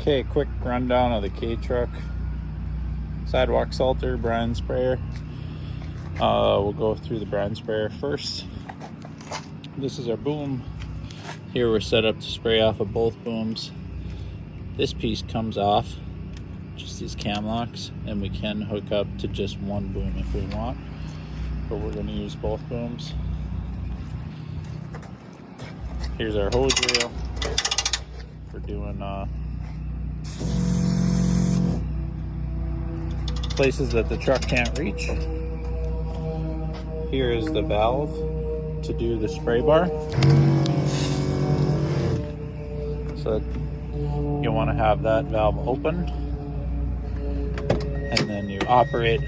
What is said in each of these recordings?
Okay, quick rundown of the K-Truck sidewalk salter brine sprayer. We'll go through the brine sprayer first. This is our boom. Here we're set up to spray off of both booms. This piece comes off, just these cam locks, and we can hook up to just one boom if we want, but we're going to use both booms. Here's our hose reel for doing places that the truck can't reach. Here is the valve to do the spray bar. So you want to have that valve open, and then you operate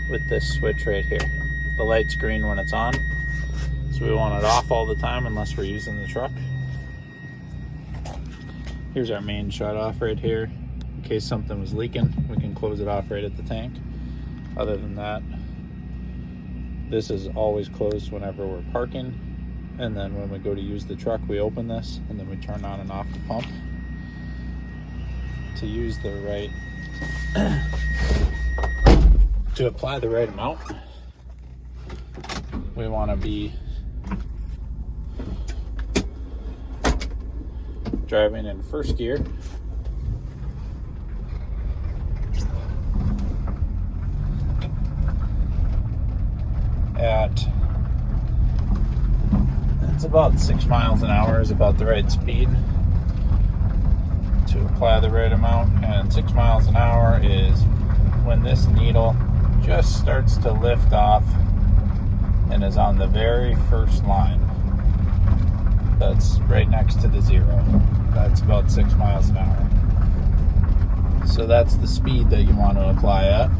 with this switch right here. The light's green when it's on, so we want it off all the time unless we're using the truck. Here's our main shut off right here. In case something was leaking, we can close it off right at the tank. Other than that, this is always closed whenever we're parking. And then when we go to use the truck, we open this and then we turn on and off the pump. To use the right, to apply the right amount, we want to be driving in first gear. It's about 6 miles an hour is about the right speed to apply the right amount, and 6 miles an hour is when this needle just starts to lift off and is on the very first line. That's right next to the zero. That's about 6 miles an hour. So that's the speed that you want to apply at.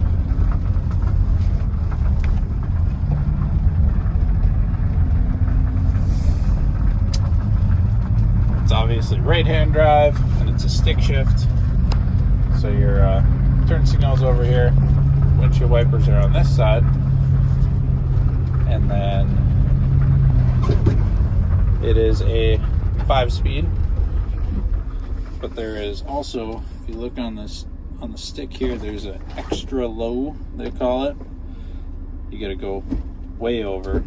It's obviously right-hand drive, and it's a stick shift. So your turn signal's over here, windshield wipers are on this side, and then it is a 5-speed. But there is also, if you look on this on the stick here, there's an extra low, they call it. You got to go way over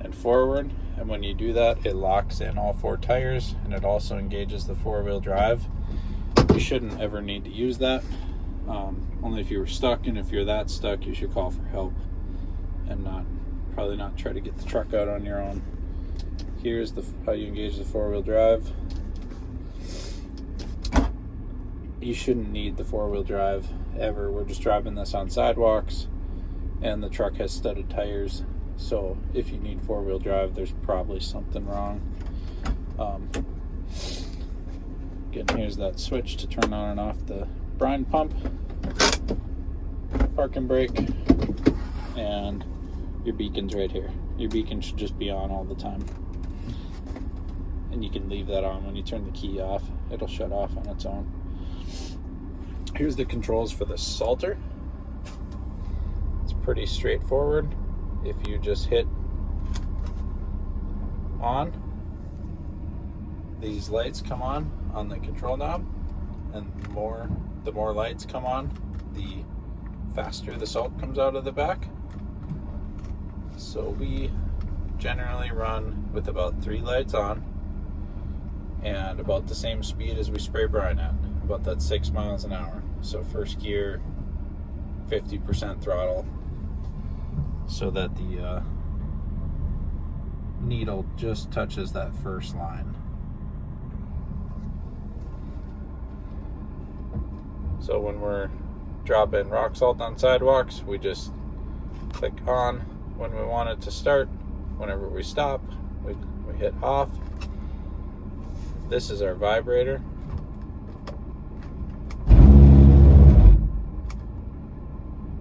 and forward. And when you do that, it locks in all 4 tires, and it also engages the 4-wheel drive. You shouldn't ever need to use that. Only if you were stuck, and if you're that stuck, you should call for help and probably not try to get the truck out on your own. Here's how you engage the 4-wheel drive. You shouldn't need the 4-wheel drive ever. We're just driving this on sidewalks, and the truck has studded tires. So if you need 4-wheel drive, there's probably something wrong. Again, here's that switch to turn on and off the brine pump, parking brake, and your beacon's right here. Your beacon should just be on all the time. And you can leave that on when you turn the key off. It'll shut off on its own. Here's the controls for the salter. It's pretty straightforward. If you just hit on, these lights come on the control knob, and the more lights come on, the faster the salt comes out of the back. So we generally run with about 3 lights on and about the same speed as we spray brine at, about that 6 miles an hour. So first gear, 50% throttle, so that the needle just touches that first line. So when we're dropping rock salt on sidewalks, we just click on when we want it to start. Whenever we stop, we hit off. This is our vibrator.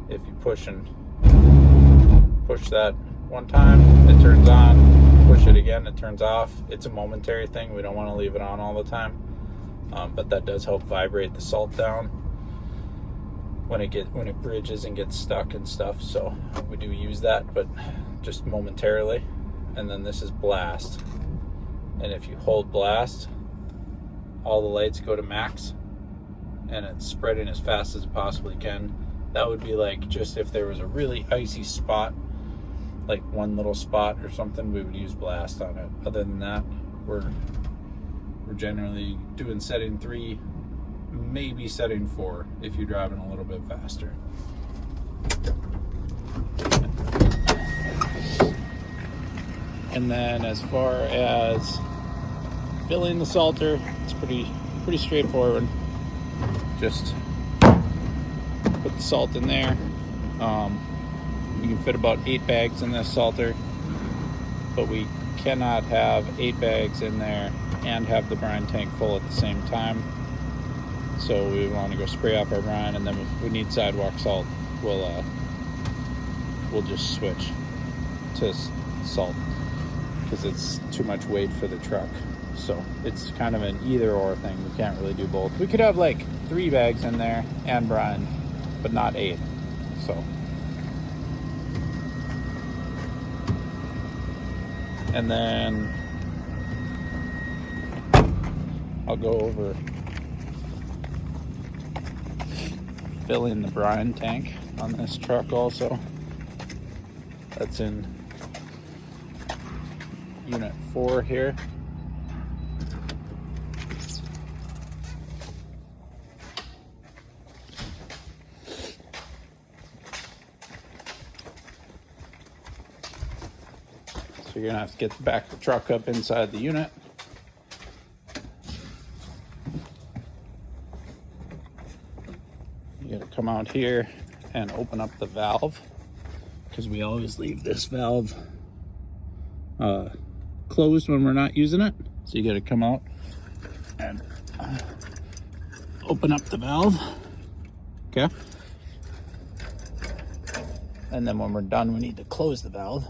If you push that one time, it turns on. Push it again, it turns off. It's a momentary thing. We don't want to leave it on all the time, but that does help vibrate the salt down when it bridges and gets stuck and stuff. So we do use that, but just momentarily. And then this is blast, and if you hold blast, all the lights go to max and it's spreading as fast as it possibly can. That would be like just if there was a really icy spot, like one little spot or something, we would use blast on it. Other than that, we're generally doing setting 3, maybe setting 4 if you're driving a little bit faster. And then as far as filling the salter, it's pretty straightforward. Just put the salt in there. You can fit about 8 bags in this salter, but we cannot have 8 bags in there and have the brine tank full at the same time. So we want to go spray off our brine, and then if we need sidewalk salt, we'll just switch to salt because it's too much weight for the truck. So it's kind of an either or thing. We can't really do both. We could have like 3 bags in there and brine, but not 8. So, and then I'll go over filling the brine tank on this truck also. That's in unit 4 here. So you're gonna have to get the back of the truck up inside the unit. You gotta come out here and open up the valve, because we always leave this valve closed when we're not using it. So you gotta come out and open up the valve, okay? And then when we're done, we need to close the valve.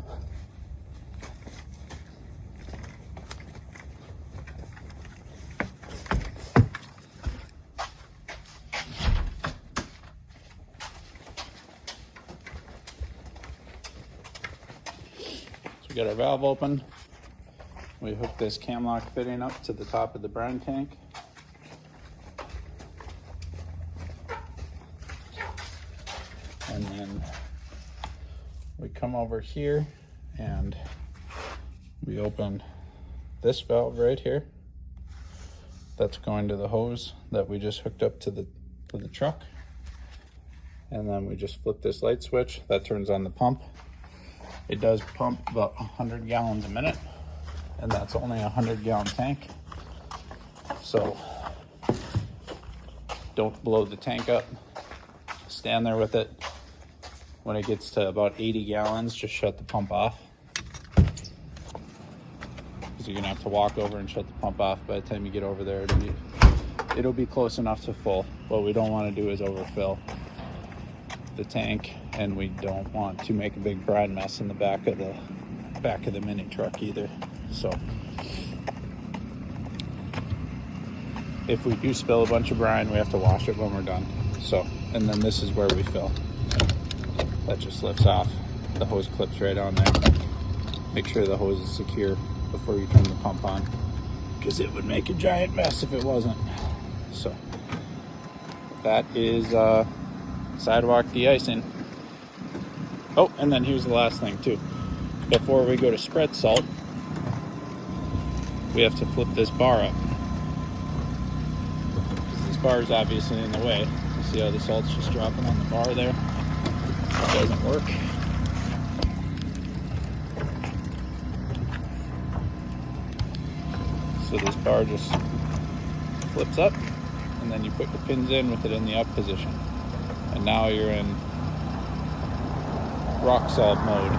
We got our valve open. We hook this cam lock fitting up to the top of the brine tank. And then we come over here and we open this valve right here. That's going to the hose that we just hooked up to the truck. And then we just flip this light switch that turns on the pump. It does pump about 100 gallons a minute, and that's only a 100-gallon tank. So don't blow the tank up. Stand there with it. When it gets to about 80 gallons, just shut the pump off, because you're gonna have to walk over and shut the pump off. By the time you get over there, it'll be close enough to full. What we don't want to do is overfill the tank, and we don't want to make a big brine mess in the back of the mini truck either. So if we do spill a bunch of brine, we have to wash it when we're done. So, and then this is where we fill. That just lifts off. The hose clips right on there. Make sure the hose is secure before you turn the pump on, because it would make a giant mess if it wasn't. So that is sidewalk de-icing. Oh, and then here's the last thing too. Before we go to spread salt, we have to flip this bar up, because this bar is obviously in the way. You see how the salt's just dropping on the bar there? It doesn't work. So this bar just flips up, and then you put your pins in with it in the up position. And now you're in rock salt mode.